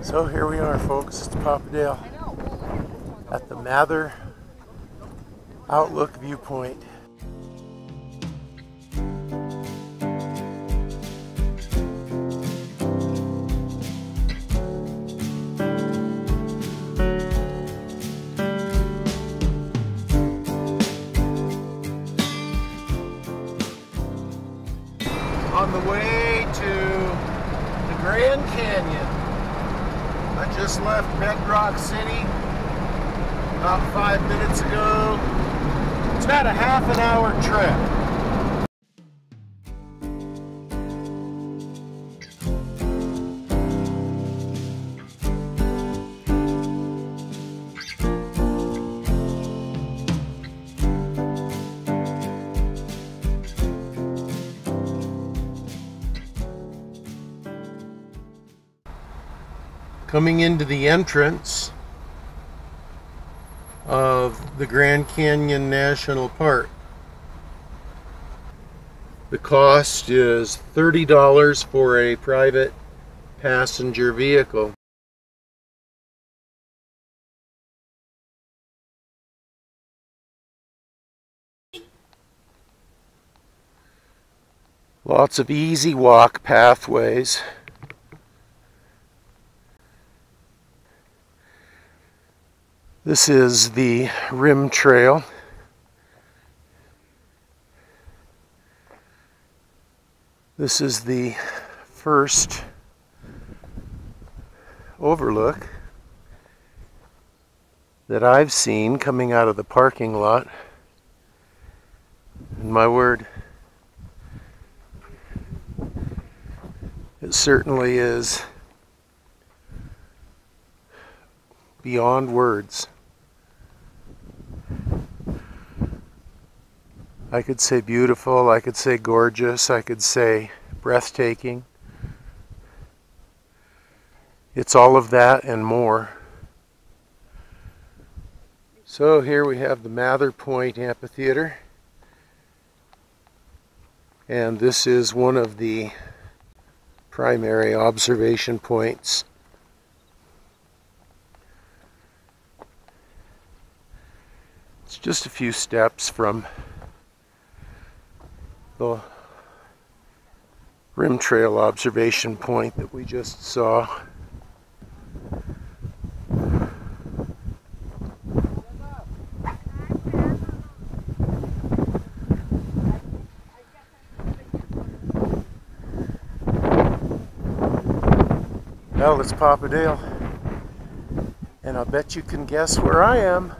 So here we are, folks. It's Papa Dale at the Mather Outlook Viewpoint. On the way to the Grand Canyon. I just left Bedrock City about 5 minutes ago. It's about a half an hour trip. Coming into the entrance of the Grand Canyon National Park. The cost is $30 for a private passenger vehicle. Lots of easy walk pathways. This is the rim trail. This is the first overlook that I've seen coming out of the parking lot. And my word, it certainly is beyond words. I could say beautiful, I could say gorgeous, I could say breathtaking. It's all of that and more. So here we have the Mather Point Amphitheater. And this is one of the primary observation points. It's just a few steps from the rim trail observation point that we just saw. Well, it's Papa Dale, and I'll bet you can guess where I am.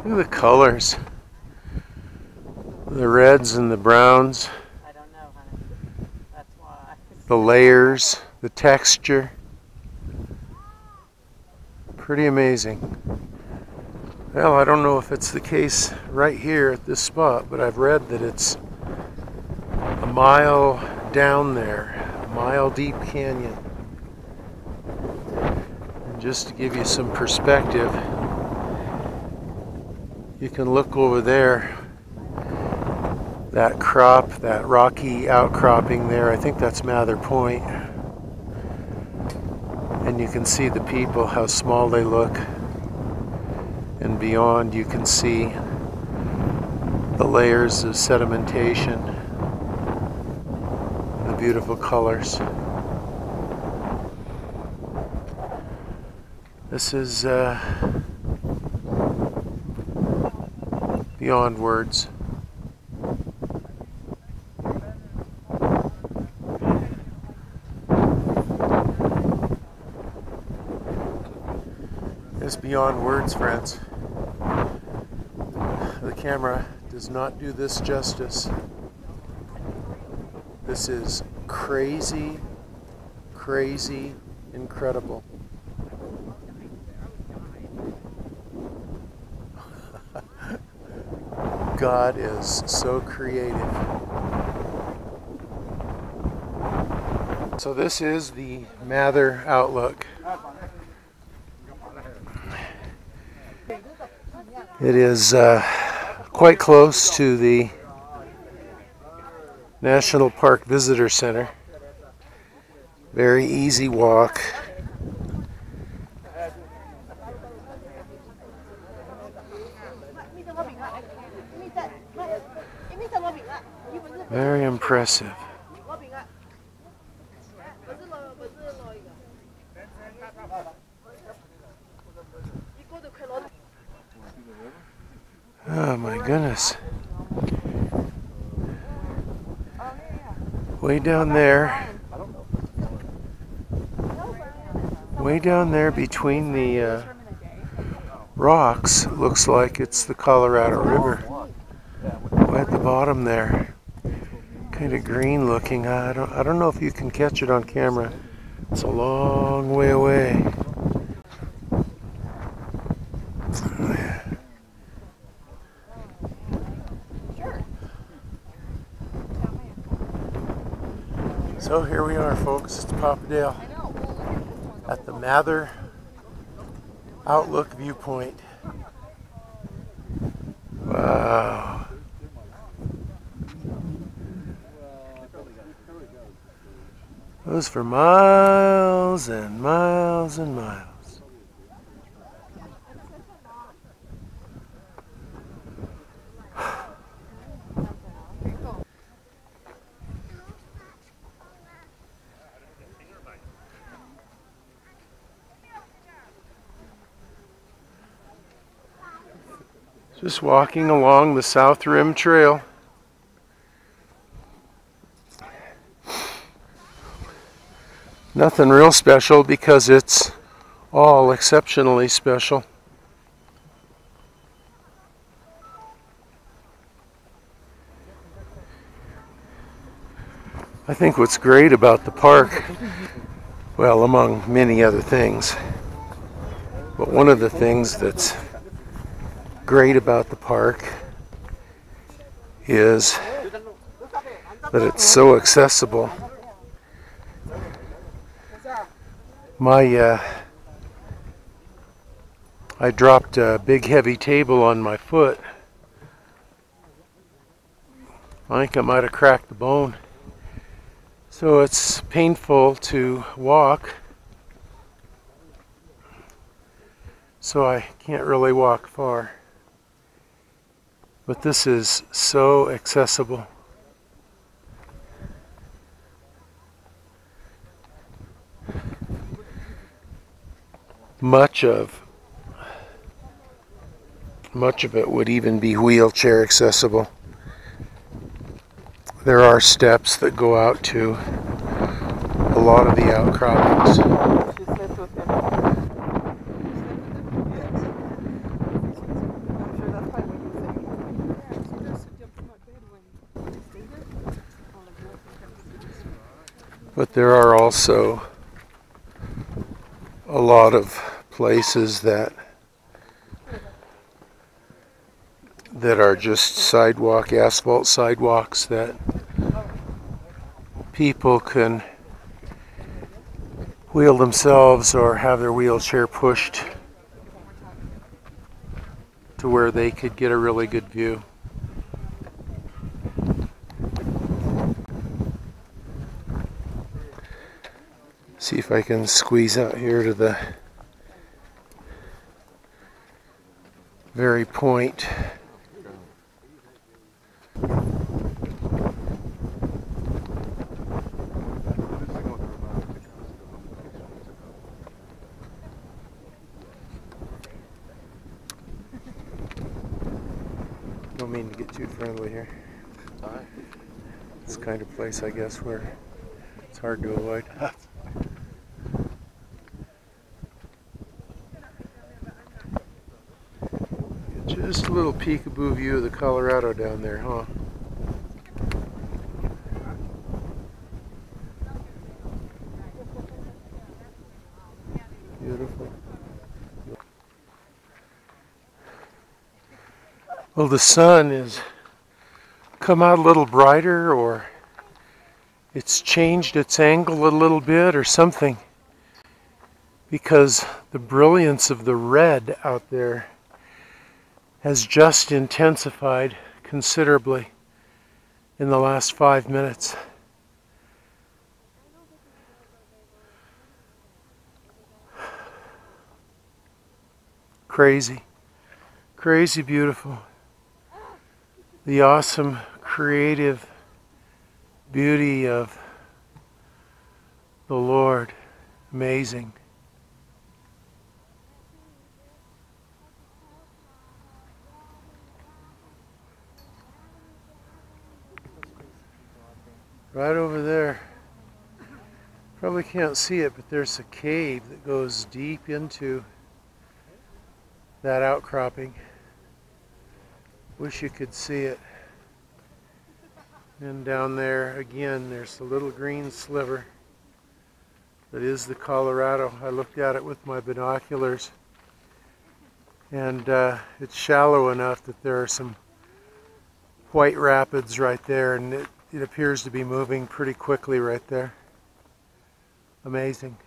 Look at the colors. The reds and the browns. I don't know, honey. That's why. The layers, the texture. Pretty amazing. Well, I don't know if it's the case right here at this spot, but I've read that it's a mile down there, a mile deep canyon. And just to give you some perspective, you can look over there, that crop, that rocky outcropping there, I think that's Mather Point. And you can see the people, how small they look. And beyond you can see the layers of sedimentation, the beautiful colors. This is beyond words. It's beyond words, friends. The camera does not do this justice. This is crazy, crazy, incredible. God is so creative. So this is the Mather Outlook. It is quite close to the National Park Visitor Center. Very easy walk. Very impressive. Oh my goodness. Way down there between the rocks, looks like it's the Colorado River. Way at the bottom there. Kind of green looking. I don't know if you can catch it on camera. It's a long way away. So here we are, folks. It's Papa Dale at the Mather Outlook Viewpoint. Wow. Goes for miles and miles and miles. Just walking along the South Rim Trail. Nothing real special because it's all exceptionally special. I think what's great about the park, well, among many other things, but one of the things that's great about the park is that it's so accessible. I dropped a big heavy table on my foot. I think I might have cracked the bone. So it's painful to walk. So I can't really walk far. But this is so accessible. Much of it would even be wheelchair accessible. There are steps that go out to a lot of the outcroppings. But there are also a lot of places that are just sidewalk, asphalt sidewalks that people can wheel themselves or have their wheelchair pushed to where they could get a really good view. See if I can squeeze out here to the very point. Don't mean to get too friendly here. It's the kind of place, I guess, where it's hard to avoid. Just a little peekaboo view of the Colorado down there, huh? Beautiful. Well, the sun has come out a little brighter, or it's changed its angle a little bit or something, because the brilliance of the red out there has just intensified considerably. in the last 5 minutes. Crazy, crazy beautiful. The awesome creative beauty of the Lord. Amazing. Right over there. Probably can't see it, but there's a cave that goes deep into that outcropping. Wish you could see it. And down there again, there's a little green sliver that is the Colorado. I looked at it with my binoculars, and it's shallow enough that there are some white rapids right there, and it appears to be moving pretty quickly right there. Amazing.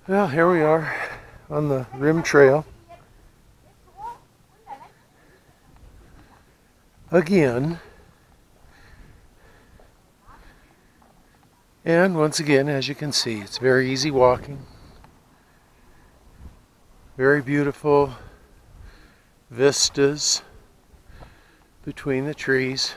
Well, here we are on the rim trail. Again. And once again, as you can see, it's very easy walking. Very beautiful vistas between the trees.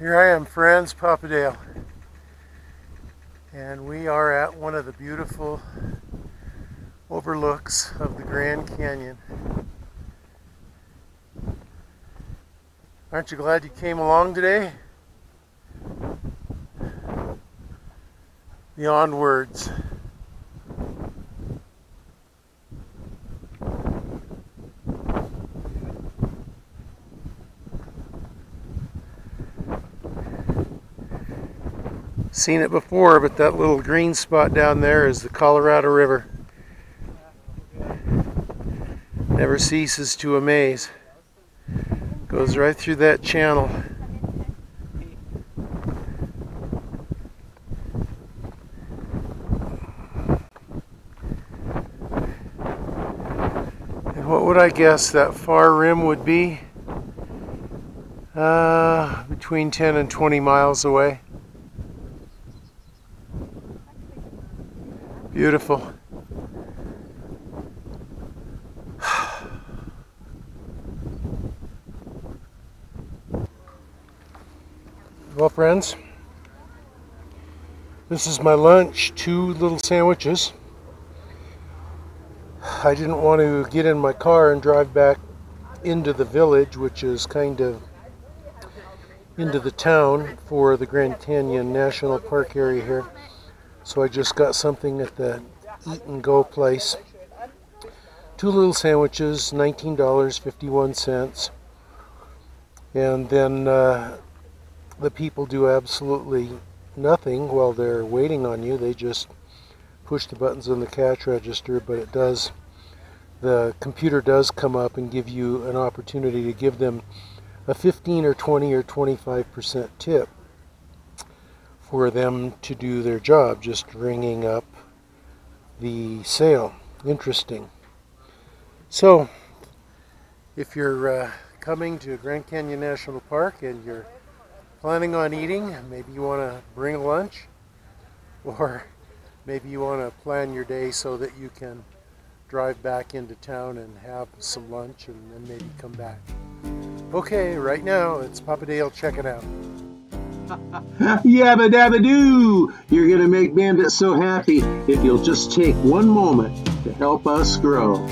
Here I am, friends, Papa Dale, and we are at one of the beautiful overlooks of the Grand Canyon. Aren't you glad you came along today? Beyond words. Seen it before, but that little green spot down there is the Colorado River. Never ceases to amaze. Goes right through that channel. And what would I guess that far rim would be? Between 10 and 20 miles away. Beautiful. Well, friends, this is my lunch, 2 little sandwiches. I didn't want to get in my car and drive back into the village, which is kind of into the town for the Grand Canyon National Park area here. So I just got something at the Eat and Go place. 2 little sandwiches, $19.51. And then the people do absolutely nothing while they're waiting on you. They just push the buttons on the cash register, but it does, the computer does come up and give you an opportunity to give them a 15 or 20 or 25% tip for them to do their job, just ringing up the sale. Interesting. So, if you're coming to Grand Canyon National Park and you're planning on eating, maybe you want to bring a lunch, or maybe you want to plan your day so that you can drive back into town and have some lunch and then maybe come back. Okay, right now it's Papa Dale checking out. Yabba dabba doo! You're gonna make Bandit so happy if you'll just take one moment to help us grow.